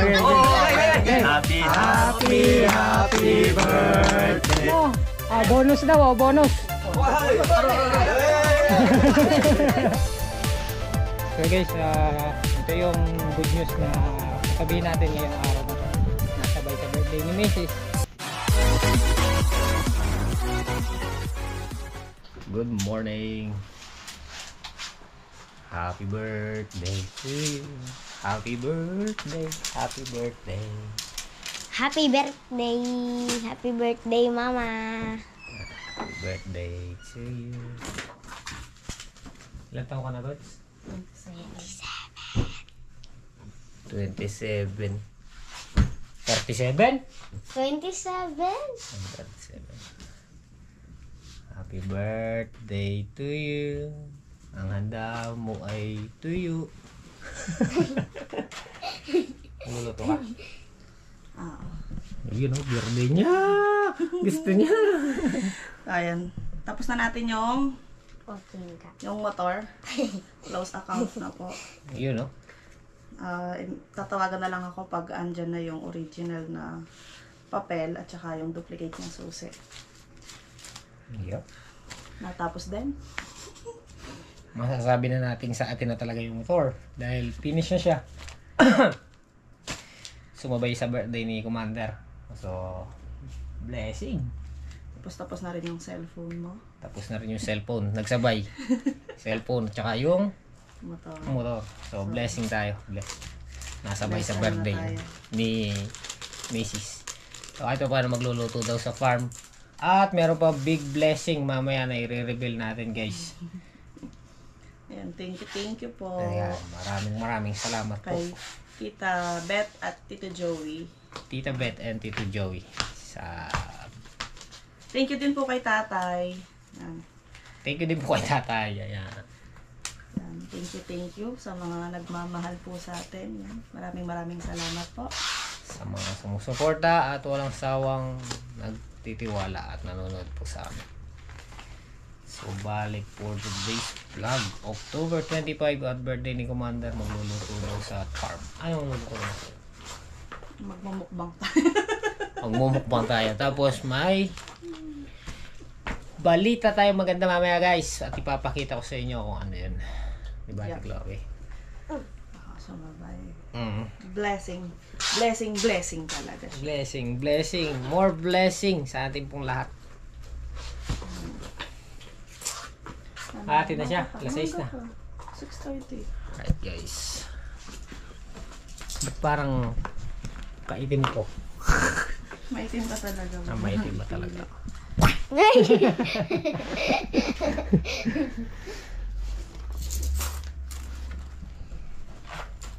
Happy birthday. Bonus daw, bonus. So guys, ito yung good news na sabihin natin ngayong araw na nasabay sa birthday ni Mrs. Good morning. Happy birthday to you. Happy birthday. Happy birthday. Happy birthday. Happy birthday, Mama. Happy birthday to you. Ilan taon ka na, Tots? 27. 37? 27. 37. Happy birthday to you. Ang handa mo ay tuyo. Luluto ka? Yun o, birthday niya. Gusto niya. Ayan. Tapos na natin yung Okay. motor. Close account na po. Yun o. Tatawagan na lang ako pag andyan na yung original na papel at saka yung duplicate ng susi. Yup. Natapos din. Masasabi na natin sa atin na talaga yung motor. Dahil finish na siya. Sumabay sa birthday ni Commander. So, blessing. Tapos na rin yung cellphone mo. Tapos na rin yung cellphone. Nagsabay. Cellphone at saka yung motor. So, blessing tayo. Nasabay sa birthday ni Mrs. So, ito pa na magluluto daw sa farm. At meron pa big blessing mamaya na i-reveal natin, guys. Ayan, thank you po. Ayan, maraming salamat po. Kay Tita Beth at Tito Joey. Tita Beth and Tito Joey. Thank you din po kay Tatay. Ayan. Thank you din po kay Tatay. Ayan. Ayan. Thank you sa mga nagmamahal po sa atin. Ayan. Maraming salamat po. Sa mga sumusuporta at walang sawang nagtitiwala at nanonood po sa amin. So, balik for today's vlog. October 25 at birthday ni Commander. Magluluto daw sa farm. Ano magluluto daw? Magmumukbang tayo. Magmumukbang tayo. Tapos may balita tayo maganda mamaya, guys. At ipapakita ko sa inyo kung ano yun. Diba, Ate Chloe? Sumabay. Mm. Blessing talaga siya. Blessing. More blessing sa ating pong lahat. Hati na siya. Alas 6 na. 6:30. Alright, guys. Ba't parang kaitim ko? Maitim ka talaga. Maitim ba talaga?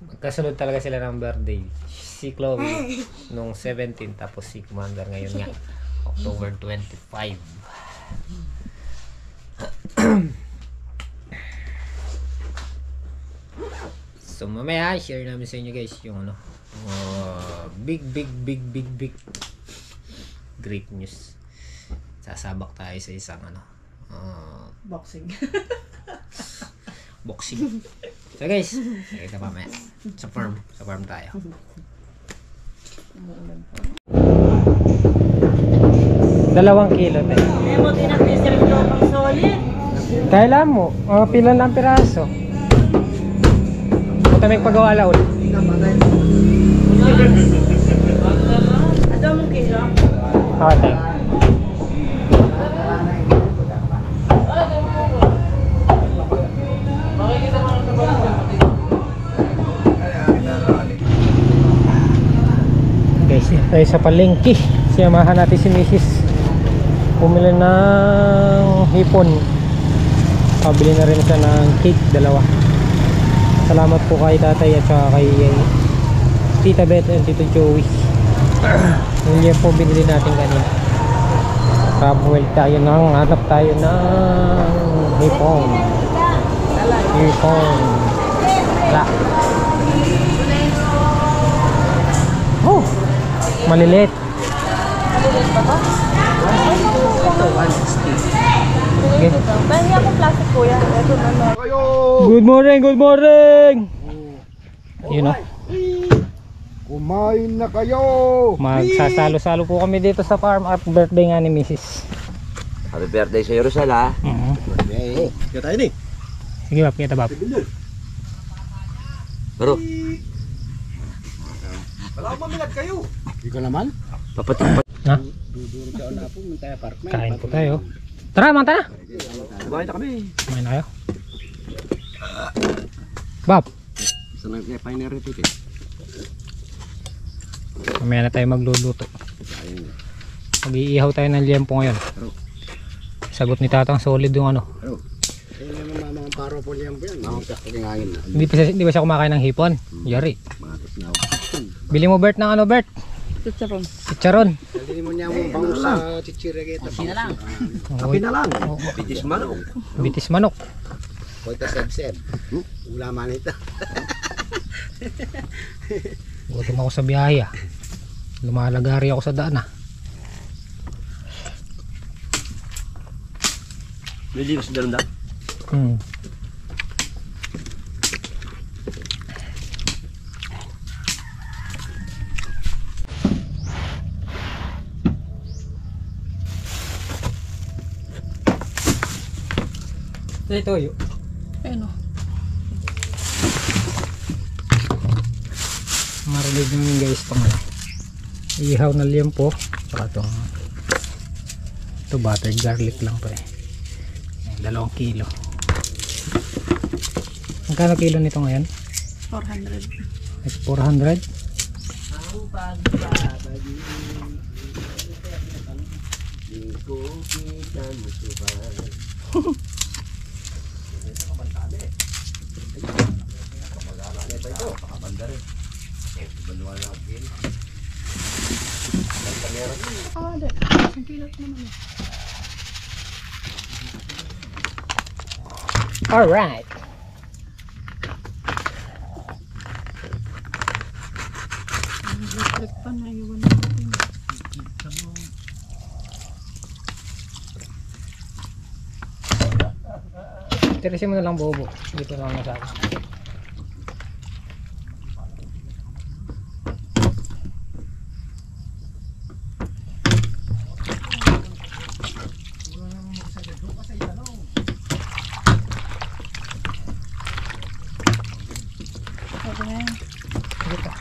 Magkasunod talaga sila ng birthday. Si Chloe nung 17, tapos si Commander ngayon nga October 25. So mamaya share namin sa inyo, guys, yung ano, big great news. Sasabak tayo sa isang ano, Boxing. So guys, kita pa mamaya sa farm tayo. Umuulan pa. 2 kilo tayo. Memo din ang diesel ko pang solid. Kailan mo, pila lang piraso. Punta may pagawa laon. Ano mo kilo? Okay. Guys, tayo sa palengke. Siyamahan natin si Mrs. Pumili ng hipon. Pabili na rin siya ng cake, 2. Salamat po kay Tatay at saka kay Tita Beth and Tito Joey. Yung po binili natin kanina. Travel tayo ng hanap tayo ng hipon. Wala. Oh, maliliit. Maliliit ba to? Ito 160. Okay. Bahay ako plastic kuya. Ito na. Good morning. Yun o. Kumain na kayo! Magsasalo-salo po kami dito sa farm at birthday nga ni Mrs. Happy birthday sa Rosal ha. Kaya tayo ni. Sige Bab, kita Bab. Pero, Wala mamilat kayo. Ikaw naman? papatak. Ha? Duduro ka na po. Mantaya park. Kain po tayo. Tara, man tara. Kumain na kami. Kumain na kayo. Bab, Saan ang kaya na rin ito? mamaya na tayo magluluto. Mag-iihaw tayo ng liempo ngayon. Sagot ni Tatang solid yung ano. Kaya naman mga paro po liyan po yan. Mga kakingangin na. Hindi ba siya kumakain ng hipon? Yari. Matos na ako. Bili mo Bert ng ano Bert? Chicharon. Chicharon. Dali mo niya mo bango sa chichira kita. Sina lang. Kapi na lang. Bitis manok. Bitis manok. Koita seb-seb. Ula man ito. Gutom ako sa biyahe ah. Lumalagari ako sa daan ah. Bili ko sa dalanda. Ito yun. Ayun o. Marinig nyo guys itong ihaw na liempo. Tsaka itong ito buttered garlic lang to eh. 2 kilo. Magkano kilo nito ngayon? 400. It's 400. Alright. Electric pan na iwan natin. Tirisin mo na lang bobo. Dito lang na sa akin. Sabi na yan. Dito.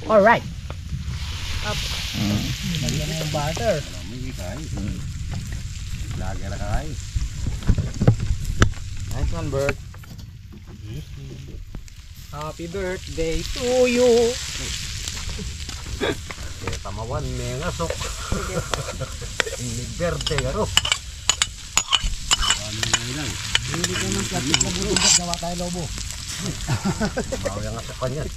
Alright. Lagyan na yung butter. Lagi na kay. Nice one, Bert. Happy birthday to you. Tamawan, may ngasok. Hindi berde, garo. Hindi ka ng plastic na bulundag, gawa tayo lobo. Bawa yung ngasok ka niyan.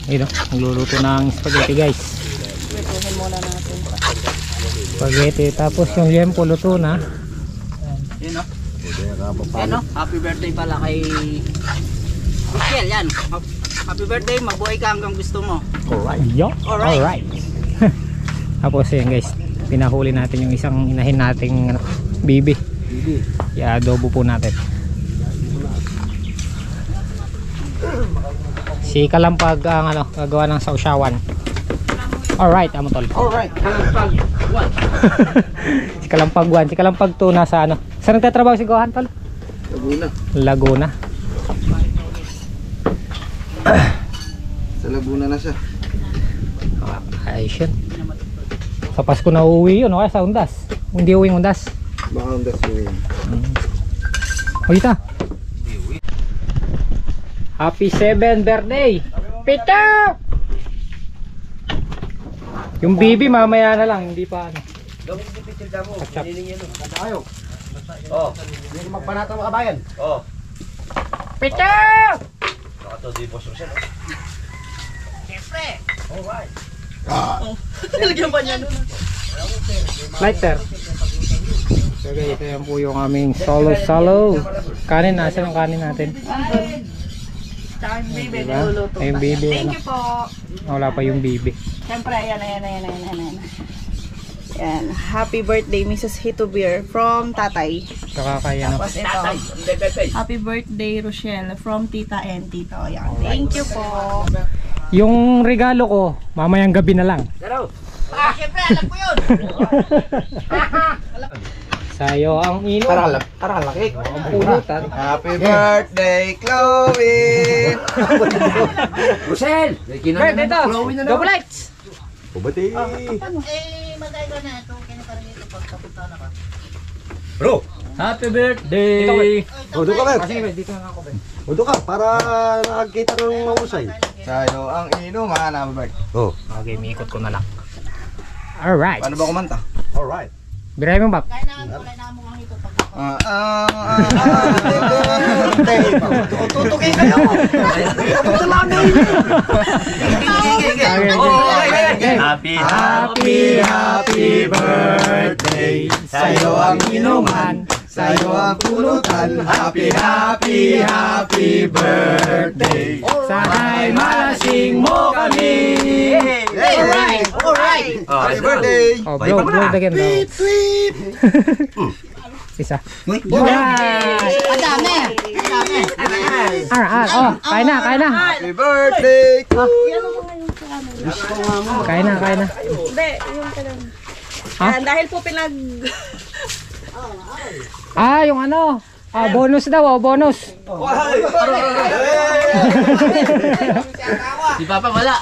Ayun, nagluluto ng spaghetti guys. Lutuhin muna natin. Spaghetti tapos yung liempo luto na. Yan o. Yan o. Happy birthday pala kay Michelle. Yan. Happy birthday. Mabuhay ka hanggang gusto mo. Alright. Yo. Alright. Alright. Tapos yun guys, pinahuli natin yung isang inahin nating ano, bibi. I-adobo po natin. Si Kalampag ang ano, gagawa ng sausawan. Alright, amo tol. Alright, Kalampag 1. Si Kalampag 1, si Kalampag 2 nasa ano. Saan nagtatrabaho si Gohan tol? Laguna. Sa Laguna na siya. Ayos yun. Sa Pasko na uuwi yun, o kaya sa Undas. Hindi uwing Undas. Baka Undas yun. O dito. Happy 7th birthday! Peter! Yung bibi mamaya na lang, hindi pa ano. Ketchup. Oh, hindi ko magpanata mga kabayan. Oh. Peter! Nakato di boss Rosel. Siyempre. Alright. Talagyan pa niya nun. Lighter. So guys, ayan po yung aming solo. Kanin, nasa yung kanin natin? Tsaka yung baby, Diba? niluluto Ay, yung pa. baby, Thank ano? you po. Wala pa yung bibi. Siyempre, ayan. Yan. Happy birthday, Mrs. Hitobeer from Tatay. Saka kaya no. Tapos ito, happy birthday, Rochelle from Tita and Tito. Ayan. Thank you po. Yung regalo ko, mamayang gabi na lang. Siyempre, alam ko yun. Sa'yo ang ino. Parang laki. Pulutan. Happy birthday, Chloe! Rosel! Bert, ito! Double lights! Bubati! Magay ko na ito. Kinakarang ito pagkapunta na ka. Bro! Happy birthday! Udo ka, Bert. Kasi dito na ako, Ben. Udo ka, para nakakita ng mahusay. Sa'yo ang inuman, Happy birthday. Oh. Okay, miikot ko na lang. Alright. Paano ba kumanta? Alright. Biray mo, Bap. Kaya na mo ang ito pagkapunta. Tutukin kayo! Happy birthday! Sa'yo ang inuman, sa'yo ang pulutan. Happy birthday! Sana'y malasing mo kami! Alright! Happy birthday! Oh, blow again, bro. Isa. Alright! Madami! Alright, oh, kain na. Happy birthday! Kain na. Hindi, yung kailan. Ha? Yan, dahil po Yung ano, bonus daw, bonus. Si Papa wala.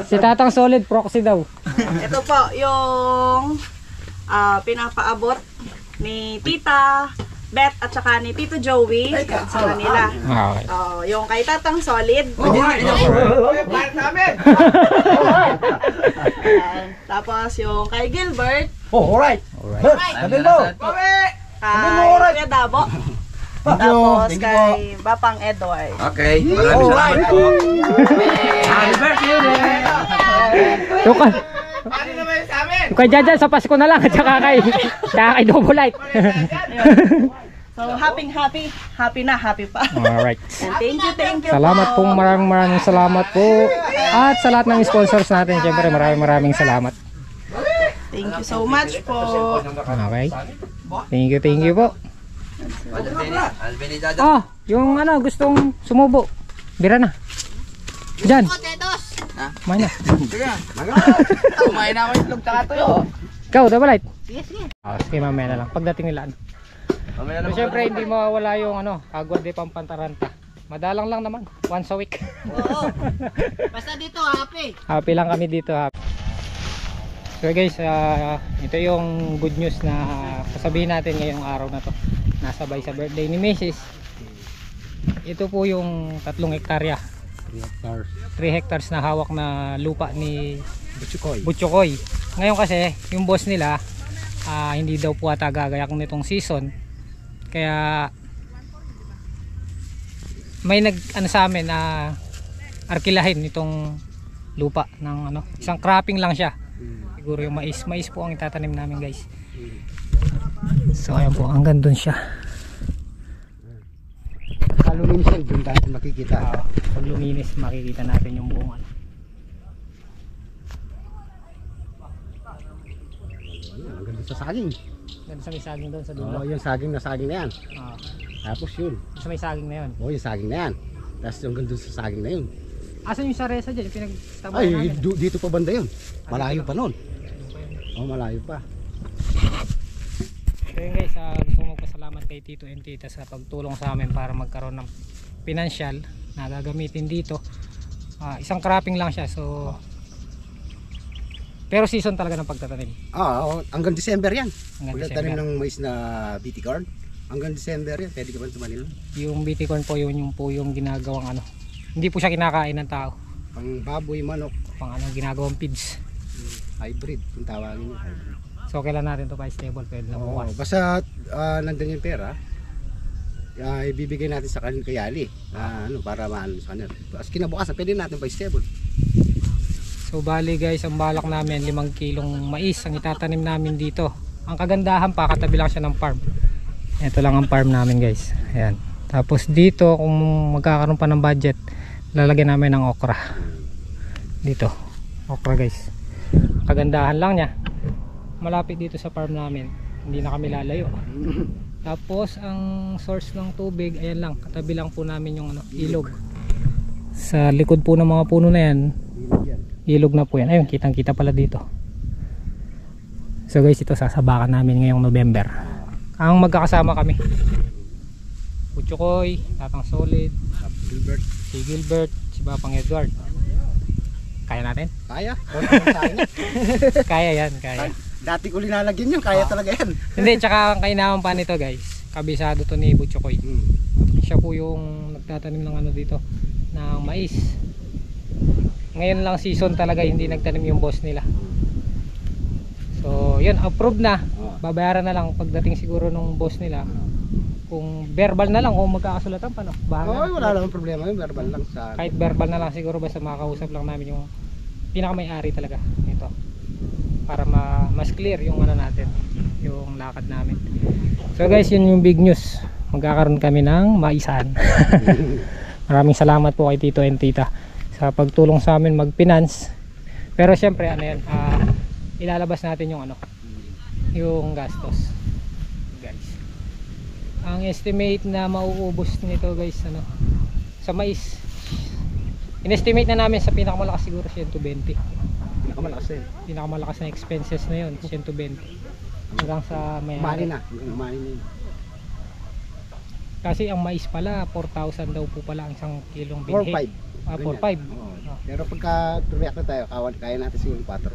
Si Tatang Solid, proxy daw. Ito po, yung pinapaabot ni Tita Beth at saka ni Tito Joey sa kanila. Okay. Yung kay Tatang Solid. Tapos yung kay Gilbert. Oh, alright. Sabi mo. Kay Kuya Dabo. Tapos kay Bapang Edward. Okay, maraming salamat po. Happy birthday! Yung kay Jajan sa Pasko na lang at saka kay Double Light. So happy pa. Alright. And thank you Salamat po. pong maraming salamat po. At sa lahat ng sponsors natin, syempre maraming salamat. Thank you so much po. Okay. Thank you po. Yung ano, gustong sumubo. Bira na. Diyan. Mana? Kumain na ako itlog tsaka tuyo. Ikaw, Double Light. Sige. Sige, mamaya na lang. Pagdating nila. So, syempre, hindi mawawala yung ano, agwa de pampantaranta. Madalang lang naman. Once a week. Oo. Basta dito, happy. Happy lang kami dito. Happy. So guys, ito yung good news na sasabihin natin ngayong araw na to. Nasabay sa birthday ni Mrs. Ito po yung 3 hektarya. 3 hectares na hawak na lupa ni Butchokoy. Ngayon kasi, yung boss nila, hindi daw po ata gagayak nitong season. Kaya may nag-ano sa amin na arkilahin itong lupa ng ano, isang cropping lang siya. Siguro yung mais po ang itatanim namin, guys. So ayan po, hanggang dun siya. Lalo minsan, doon tayo makikita. Pag luminis, makikita natin yung buong ano. Sa saging. Ganda sa may saging doon sa Oo, dulo. yung saging na yan. Ah, Tapos yun. sa may saging na yun. Oo, yung saging na yan. Tapos yung ganda sa saging na yun. Asan yung saresa dyan? Yung pinagtabahan Ay, namin. dito pa banda yun. Malayo pa nun. Oo, malayo pa. So yun guys, gusto ko magpasalamat kay Tito and Tita sa pagtulong sa amin para magkaroon ng financial na gagamitin dito. Isang cropping lang siya, so pero season talaga ng pagtatanim. Hanggang December yan. Hanggang Pagtatanim December. ng mais na BT corn. Hanggang December yan, pwede ka ba tumanim? Yung BT corn po yung ginagawang ano. Hindi po siya kinakain ng tao. Pang baboy, manok, Pang ano, ginagawang feeds. hybrid, kung tawagin mo. Hybrid. So kailan natin to pa stable, pwede na Oo, bukas. basta nandun yung pera, ibibigay natin sa kanil kayali. Para maano sa kanil. As kinabukasan, pwede natin pa stable. So bali guys, ang balak namin 5 kilong mais ang itatanim namin dito. Ang kagandahan pa, katabi lang siya ng farm. Ito lang ang farm namin guys. Ayan. Tapos dito kung magkakaroon pa ng budget, lalagyan namin ng okra. Dito, okra guys. Kagandahan lang niya, malapit dito sa farm namin, hindi na kami lalayo. Tapos ang source ng tubig, ayan lang, katabi lang po namin yung ilog. Sa likod po ng mga puno na yan, ilog na po yan. Ayun, kitang kita pala dito. So guys, ito sasabakan namin ngayong November. Ang magkakasama kami, Butchokoy, Tatang Solid, Gilbert. si Gilbert, si Papang Edward. Kaya natin? Kaya? Kaya yan, kaya. Dati ko linalagyan yun, kaya talaga yan. Hindi, tsaka ang kainaman pa nito guys, kabisado to ni Butchokoy. Siya po yung nagtatanim ng ano dito, ng mais. Ngayon lang season talaga hindi nagtanim yung boss nila. So yun, approved na. Babayaran na lang pagdating siguro nung boss nila. Kung verbal na lang o magkakasulatan pa, no? Bahala na. Wala namang problema yun, verbal lang sa... Kahit verbal na lang siguro, basta makakausap lang namin yung pinakamay-ari talaga nito. Para mas clear yung ano natin, yung lakad namin. So guys, yun yung big news. Magkakaroon kami ng maisan. Maraming salamat po kay Tito and Tita sa pagtulong sa amin mag-finance. Pero syempre ano yan, ilalabas natin yung ano, yung gastos. Guys, ang estimate na mauubos nito guys, ano, sa mais, in-estimate na namin sa pinakamalakas siguro 120. Pinakamalakas na yun. Pinakamalakas na expenses na yun, 120 hanggang sa may Umani na. Umani na yun. kasi ang mais pala 4,000 daw po pala ang isang kilong binhi. 4-5. 4-5. Pero pagka tumiyak na tayo, kaya natin siguro 4.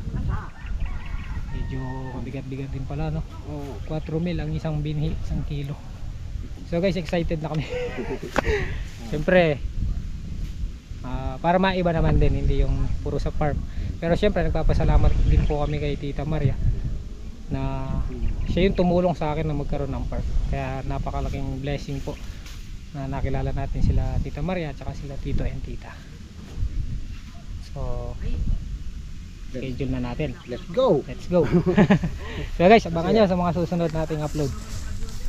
Medyo mabigat-bigat din pala, no? Oo. 4 mil ang isang binhi, isang kilo. So guys, excited na kami. Siyempre, para maiba naman din, hindi yung puro sa farm. Pero siyempre, nagpapasalamat din po kami kay Tita Maria na siya yung tumulong sa akin na magkaroon ng farm. Kaya napakalaking blessing po na nakilala natin sila Tita Maria at saka sila Tito and Tita. So, schedule na natin. Let's go! Let's go. So guys, abangan nyo sa mga susunod nating upload.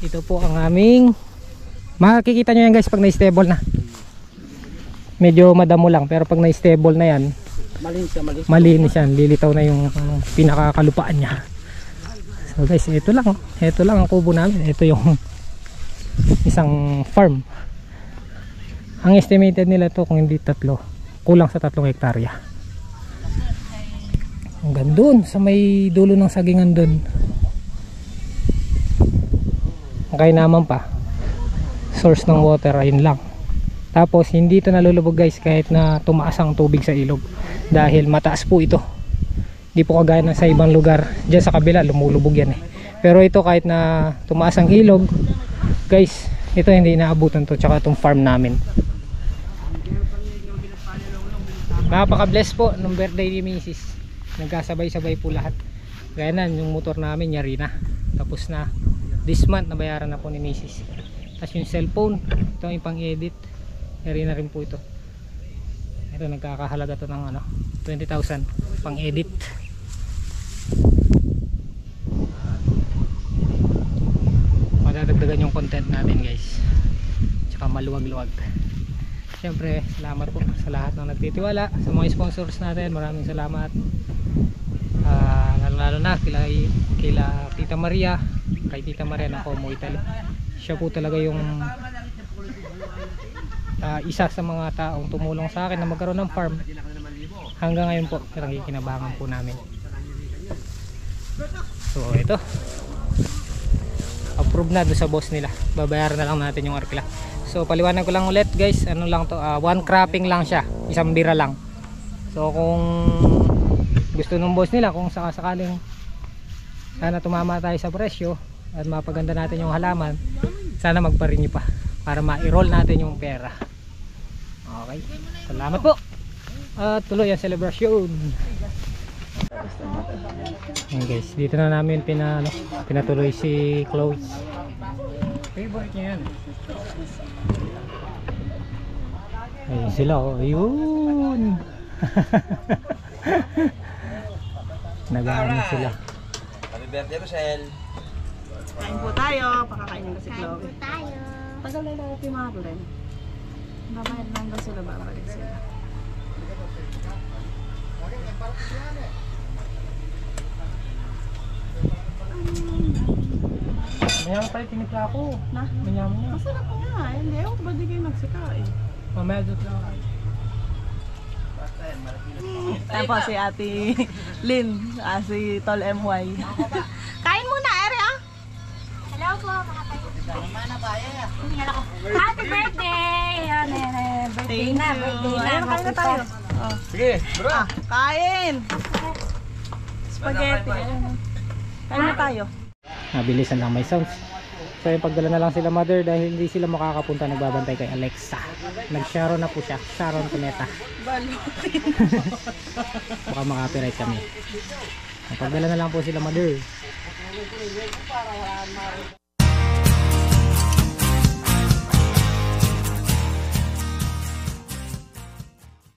Ito po ang aming, makikita nyo yan guys pag na-stable na. Medyo madamo lang, pero pag na-stable na yan, malinis yan, lilitaw na yung pinakakalupaan niya. So guys, ito lang ang kubo namin. Ito yung isang farm. Ang estimated nila to, kung hindi 3, kulang sa 3 hektarya. Hanggang doon sa may dulo ng sagingan doon. Okay naman pa, source ng water ayun lang. Tapos hindi ito nalulubog guys kahit na tumaas ang tubig sa ilog, dahil mataas po ito. Hindi po kagaya ng sa ibang lugar, dyan sa kabila lumulubog yan eh. Pero ito kahit na tumaas ang ilog guys, ito hindi inaabutan to, tsaka itong farm namin. Napaka-bless po nung birthday ni Mrs. Nagkasabay-sabay po lahat. Gaya na, yung motor namin yari na, tapos na this month, nabayaran na po ni Mrs. Tapos yung cellphone, ito yung pang-edit, yari na rin po ito. Ito nagkakahalaga to ng ano, 20,000 pang-edit. Madadagdagan yung content natin guys, tsaka maluwag-luwag. Siyempre, salamat po sa lahat ng nagtitiwala, sa mga sponsors natin, maraming salamat. Lalo lalo na kila Tita Maria, kay Tita Maria ng Como Italy. Siya po talaga yung isa sa mga taong tumulong sa akin na magkaroon ng farm. Hanggang ngayon po nakikinabangan po namin. So ito, approve na doon sa boss nila, babayaran na lang natin yung arkila. So paliwanag ko lang ulit guys, ano lang to, one cropping lang siya, isang bira lang. So kung gusto ng boss nila, kung sakasakaling sana tumama tayo sa presyo at mapaganda natin yung halaman, sana magpa-renew pa para ma-roll natin yung pera. Okay, salamat po at tuloy ang celebration. Ayan guys, dito na namin pinatuloy si Chloe. Favorite niya yan. Ayun sila, oh. Ayun. Nag-ano sila. Happy birthday, Rosel. Kain po tayo. Pakakainin ko si Chloe. Tayo. Tagal na lang si Marlene. Mamaya lang daw sila, babalik sila. Mayaman pala tinipla ako. Na? Mayaman niya. Masarap nga. Hindi ako ba di kayo nagsikain? Mamaya doon lang. Tapos si Ate Lynn, si Tol MY. Kain muna, Ere ah! Hello po, mga tayo. Happy birthday! Yan, birthday Thank na, you. birthday na. Ayun, kain na tayo. Oh. Sige, bro. Ah, kain! Spaghetti. Ayun. Kain na tayo. Nabilisan lang may sounds. So yung pagdala na lang sila mother dahil hindi sila makakapunta, nagbabantay kay Alexa. Nag-Sharon na po siya, Sharon Cuneta. Baka maka-copyright kami. Pagdala na lang po sila mother.